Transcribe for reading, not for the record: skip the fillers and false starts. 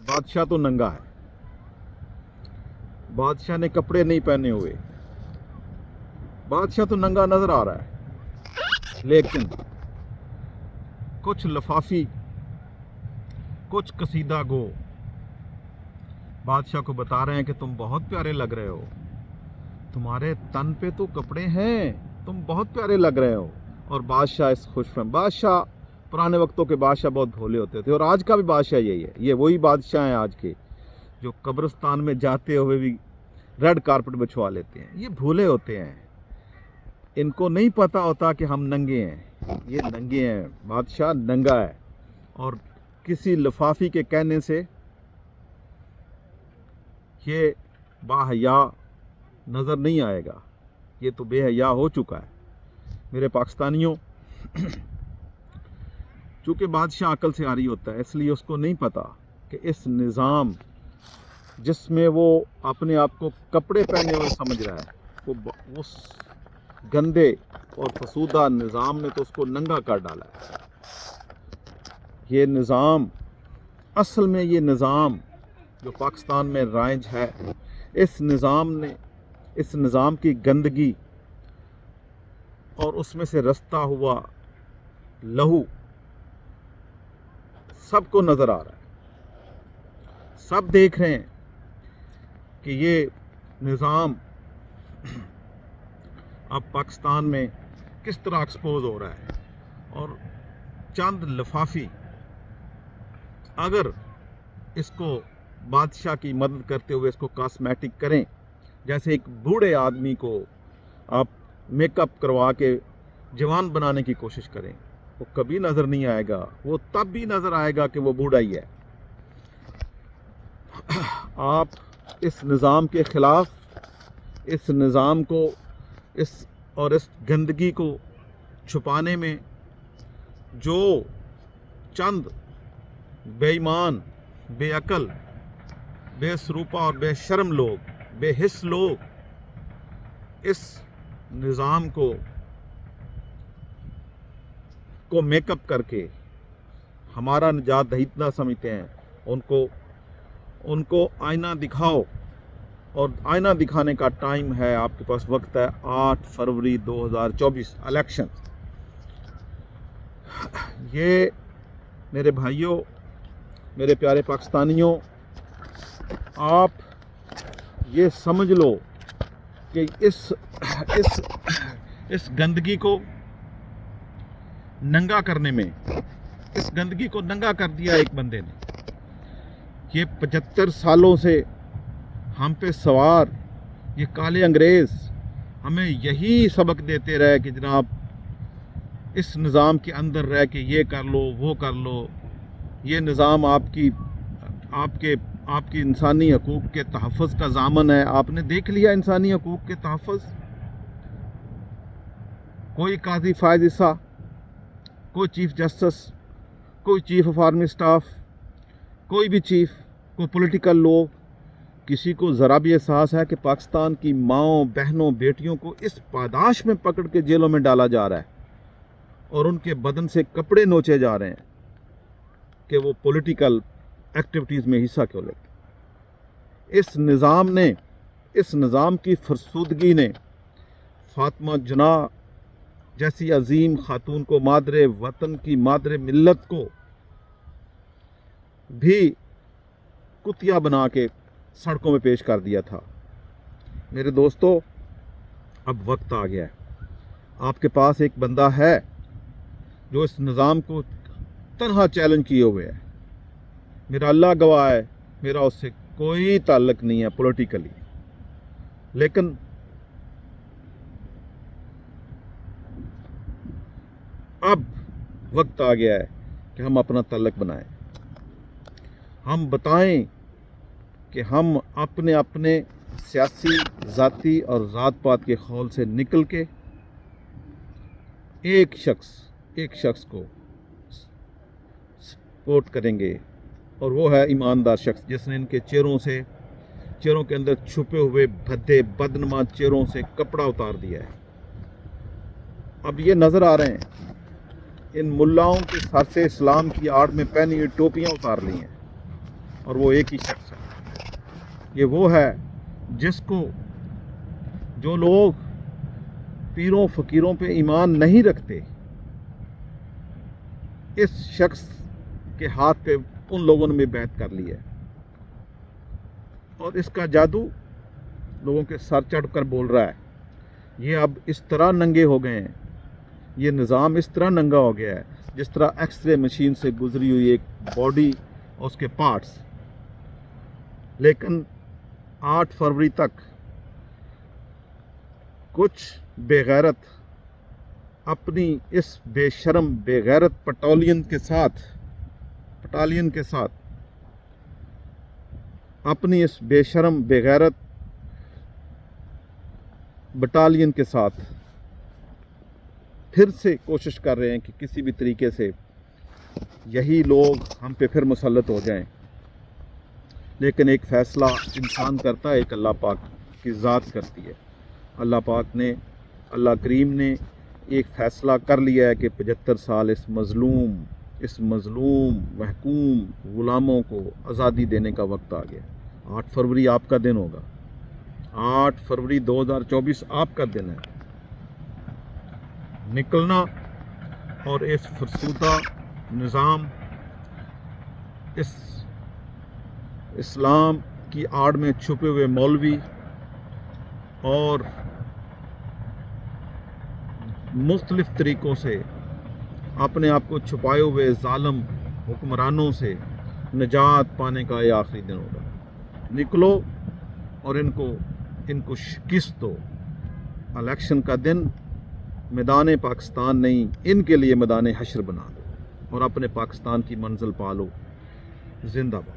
बादशाह तो नंगा है, बादशाह ने कपड़े नहीं पहने हुए, बादशाह तो नंगा नजर आ रहा है, लेकिन कुछ लफाफी, कुछ कसीदा गो बादशाह को बता रहे हैं कि तुम बहुत प्यारे लग रहे हो, तुम्हारे तन पे तो कपड़े हैं, तुम बहुत प्यारे लग रहे हो। और बादशाह इस खुशफहम, बादशाह पुराने वक्तों के बादशाह बहुत भोले होते थे, और आज का भी बादशाह यही है। ये वही बादशाह हैं आज के जो कब्रिस्तान में जाते हुए भी रेड कारपेट बिछवा लेते हैं। ये भोले होते हैं, इनको नहीं पता होता कि हम नंगे हैं। ये नंगे हैं, बादशाह नंगा है, और किसी लफाफी के कहने से ये बाहया नज़र नहीं आएगा, ये तो बेहया हो चुका है। मेरे पाकिस्तानियों, चूँकि बादशाह अकल से आरी होता है, इसलिए उसको नहीं पता कि इस निज़ाम जिसमें वो अपने आप को कपड़े पहने हुए समझ रहा है, वो उस गंदे और फसूदा निज़ाम ने तो उसको नंगा कर डाला है। ये निज़ाम, असल में ये निज़ाम जो पाकिस्तान में राइज है, इस निज़ाम की गंदगी और उसमें से रस्ता हुआ लहू सबको नज़र आ रहा है। सब देख रहे हैं कि ये निज़ाम अब पाकिस्तान में किस तरह एक्सपोज हो रहा है, और चंद लफाफी अगर इसको बादशाह की मदद करते हुए इसको कॉस्मेटिक करें, जैसे एक बूढ़े आदमी को आप मेकअप करवा के जवान बनाने की कोशिश करें, वो कभी नज़र नहीं आएगा। वो तब भी नज़र आएगा कि वो बूढ़ा ही है। आप इस निज़ाम के ख़िलाफ़, इस निज़ाम को, इस गंदगी को छुपाने में जो चंद बेईमान, बेअकल, बेसरूपा और बेशर्म लोग, बेहिस लोग इस निज़ाम को मेकअप करके हमारा निजात दहीतना समझते हैं, उनको आईना दिखाओ। और आईना दिखाने का टाइम है, आपके पास वक्त है 8 फरवरी 2024 इलेक्शन। ये मेरे भाइयों, मेरे प्यारे पाकिस्तानियों, आप ये समझ लो कि इस गंदगी को नंगा करने में, इस गंदगी को नंगा कर दिया एक बंदे ने। ये 75 सालों से हम पे सवार ये काले अंग्रेज़ हमें यही सबक देते रहे कि जनाब इस निज़ाम के अंदर रह के ये कर लो, वो कर लो, ये निज़ाम आपकी इंसानी हकूक़ के तहफ़्फ़ुज़ का ज़ामन है। आपने देख लिया इंसानी हकूक़ के तहफ़्फ़ुज़, कोई काज़ी फ़ायज़ ईसा, कोई चीफ़ जस्टिस, कोई चीफ़ ऑफ आर्मी स्टाफ, कोई भी चीफ़, कोई पॉलिटिकल लोग, किसी को ज़रा भी एहसास है कि पाकिस्तान की माँओं, बहनों, बेटियों को इस पादाश में पकड़ के जेलों में डाला जा रहा है और उनके बदन से कपड़े नोचे जा रहे हैं कि वो पॉलिटिकल एक्टिविटीज़ में हिस्सा क्यों लेते। इस निज़ाम की फरसूदगी ने फातिमा जुनाह जैसी अजीम खातून को, मादरे वतन की, मादरे मिल्लत को भी कुतिया बना के सड़कों में पेश कर दिया था। मेरे दोस्तों, अब वक्त आ गया है। आपके पास एक बंदा है जो इस निज़ाम को तन्हा चैलेंज किए हुए है। मेरा अल्लाह गवाह है, मेरा उससे कोई ताल्लुक नहीं है पॉलिटिकली, लेकिन अब वक्त आ गया है कि हम अपना ताल्लुक बनाएं। हम बताएं कि हम अपने सियासी, ज़ाती और ज़ात पात के खौल से निकल के एक शख्स को सपोर्ट करेंगे, और वो है ईमानदार शख्स जिसने इनके चेहरों के अंदर छुपे हुए भद्दे बदनुमा चेहरों से कपड़ा उतार दिया है। अब ये नज़र आ रहे हैं, इन मुल्लाओं के सर से इस्लाम की आड़ में पहनी हुई टोपियाँ उतार ली हैं اور وہ ایک ہی شخص ہے. یہ وہ ہے جس کو جو لوگ پیروں فقیروں پہ ایمان نہیں رکھتے، اس شخص کے ہاتھ پہ ان لوگوں نے بھی بیعت کر لی ہے، اور اس کا جادو لوگوں کے سر چڑھ کر بول رہا ہے. یہ اب اس طرح ننگے ہو گئے ہیں، یہ نظام اس طرح ننگا ہو گیا ہے جس طرح ایکس رے مشین سے گزری ہوئی ایک باڈی اور اس کے پارٹس. لیکن 8 فروری تک کچھ بے غیرت اپنی اس بے شرم بے غیرت پٹالین کے ساتھ اپنی اس بے شرم بے غیرت بٹالین کے ساتھ پھر سے کوشش کر رہے ہیں کہ کسی بھی طریقے سے یہی لوگ ہم پہ پھر مسلط ہو جائیں. لیکن ایک فیصلہ انسان کرتا ہے، ایک اللہ پاک کی ذات کرتی ہے. اللہ پاک نے، اللہ کریم نے ایک فیصلہ کر لیا ہے کہ 75 سال اس مظلوم محکوم غلاموں کو آزادی دینے کا وقت آ گیا. 8 فروری آپ کا دن ہوگا. 8 فروری 2024 آپ کا دن ہے. نکلنا اور اس فرسودہ نظام، اس اسلام کی آڑ میں چھپے ہوئے مولوی اور مختلف طریقوں سے اپنے آپ کو چھپائے ہوئے ظالم حکمرانوں سے نجات پانے کا یہ آخری دن ہوگا. نکلو اور ان کو شکست دو. الیکشن کا دن میدان پاکستان نہیں، ان کے لیے میدان حشر بنا دو اور اپنے پاکستان کی منزل پالو. زندہ باد.